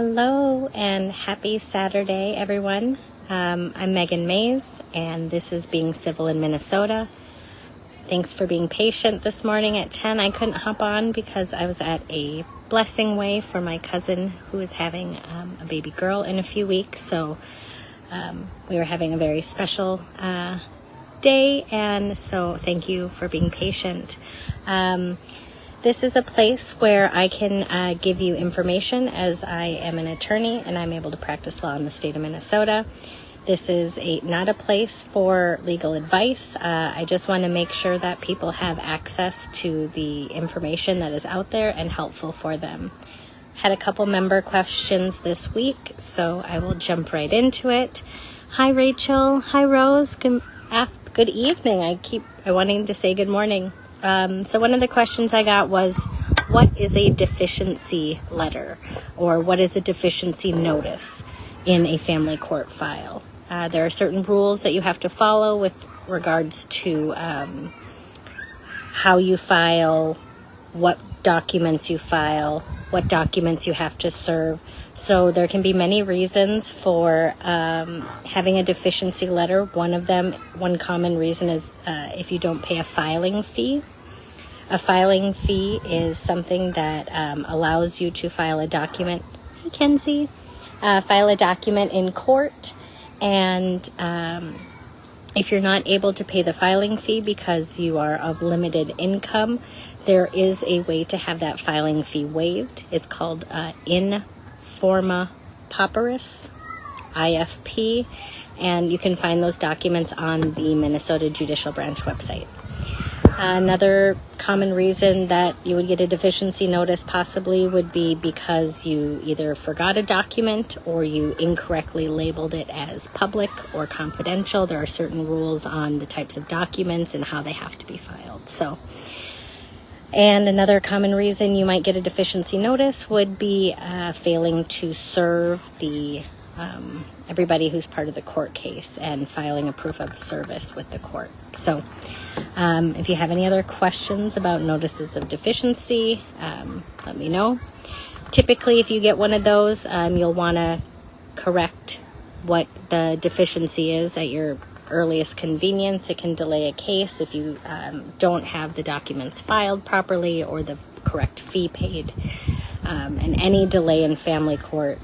Hello and happy Saturday, everyone. I'm Meghan Maes, and this is Being Civil in Minnesota. Thanks for being patient this morning at 10. I couldn't hop on because I was at a blessing way for my cousin who is having a baby girl in a few weeks. So we were having a very special day, and so thank you for being patient. This is a place where I can give you information as I am an attorney and I'm able to practice law in the state of Minnesota. This is not a place for legal advice. I just want to make sure that people have access to the information that is out there and helpful for them. Had a couple member questions this week, so I will jump right into it. Hi, Rachel. Hi, Rose. Good evening. I wanting to say good morning. So one of the questions I got was, what is a deficiency letter, or what is a deficiency notice in a family court file? There are certain rules that you have to follow with regards to how you file, what documents you file, what documents you have to serve. So there can be many reasons for having a deficiency letter. One common reason is if you don't pay a filing fee. A filing fee is something that allows you to file a document. Hey, Kenzie. File a document in court, and if you're not able to pay the filing fee because you are of limited income, there is a way to have that filing fee waived. It's called In Forma Pauperis, IFP, and you can find those documents on the Minnesota Judicial Branch website. Another common reason that you would get a deficiency notice possibly would be because you either forgot a document or you incorrectly labeled it as public or confidential. There are certain rules on the types of documents and how they have to be filed. And another common reason you might get a deficiency notice would be failing to serve everybody who's part of the court case and filing a proof of service with the court. So if you have any other questions about notices of deficiency, let me know. Typically, if you get one of those, you'll want to correct what the deficiency is at your earliest convenience. It can delay a case if you don't have the documents filed properly or the correct fee paid. And any delay in family court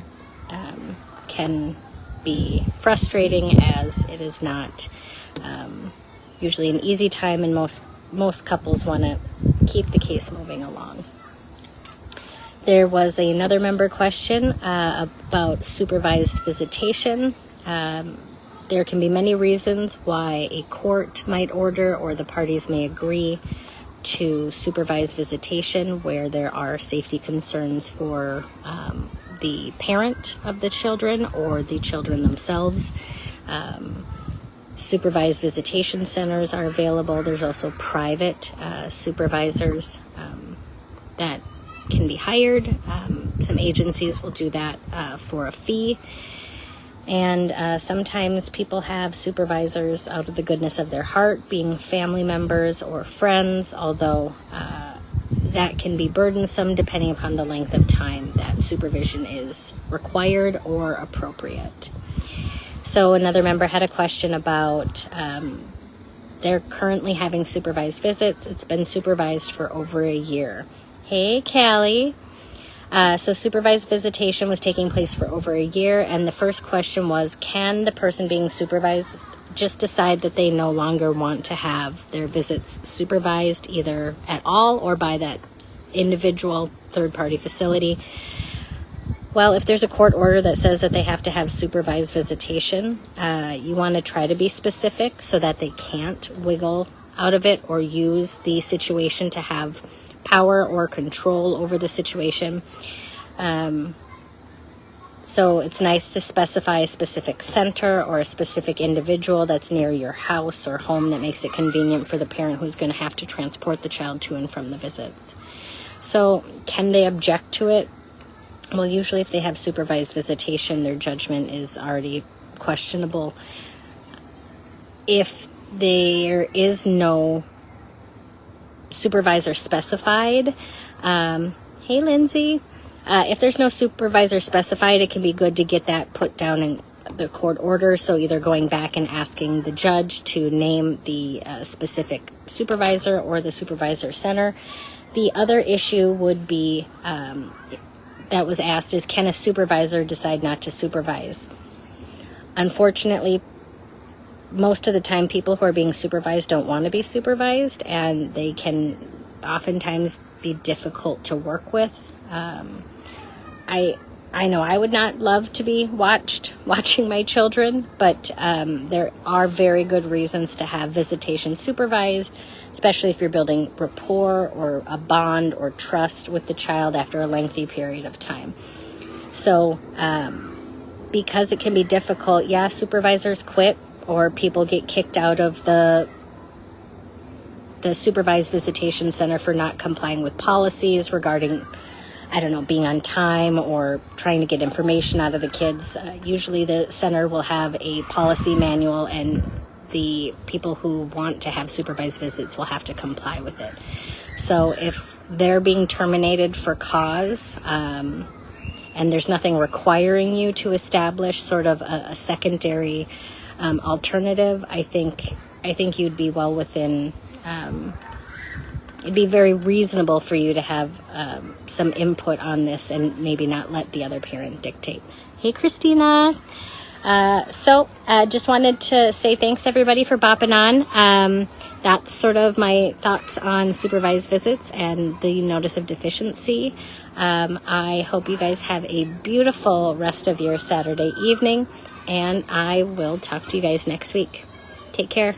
can be frustrating, as it is not usually an easy time, and most couples want to keep the case moving along. There was another member question about supervised visitation. There can be many reasons why a court might order or the parties may agree to supervised visitation where there are safety concerns for the parent of the children or the children themselves. Supervised visitation centers are available. There's also private supervisors that can be hired. Some agencies will do that for a fee. And sometimes people have supervisors out of the goodness of their heart, being family members or friends, although that can be burdensome depending upon the length of time that supervision is required or appropriate. So another member had a question about they're currently having supervised visits. It's been supervised for over a year. Hey, Callie. So supervised visitation was taking place for over a year, and the first question was, can the person being supervised just decide that they no longer want to have their visits supervised either at all or by that individual third-party facility? Well, if there's a court order that says that they have to have supervised visitation, you want to try to be specific so that they can't wiggle out of it or use the situation to have power or control over the situation. So it's nice to specify a specific center or a specific individual that's near your house or home that makes it convenient for the parent who's going to have to transport the child to and from the visits. So can they object to it? Well, usually if they have supervised visitation, their judgment is already questionable. If there is no supervisor specified, hey, Lindsay, If there's no supervisor specified, it can be good to get that put down in the court order. So either going back and asking the judge to name the specific supervisor or the supervisor center. The other issue would be that was asked is, can a supervisor decide not to supervise? Unfortunately, most of the time people who are being supervised don't want to be supervised, and they can oftentimes be difficult to work with. I know I would not love to be watching my children, but there are very good reasons to have visitation supervised, especially if you're building rapport or a bond or trust with the child after a lengthy period of time. So because it can be difficult, yeah, supervisors quit or people get kicked out of the Supervised Visitation Center for not complying with policies regarding, I don't know, being on time or trying to get information out of the kids. Usually the center will have a policy manual, and the people who want to have supervised visits will have to comply with it. So if they're being terminated for cause, and there's nothing requiring you to establish sort of a secondary alternative, I think you'd be well within. It'd be very reasonable for you to have some input on this and maybe not let the other parent dictate. Hey, Christina. So just wanted to say thanks, everybody, for bopping on. That's sort of my thoughts on supervised visits and the notice of deficiency. I hope you guys have a beautiful rest of your Saturday evening, and I will talk to you guys next week. Take care.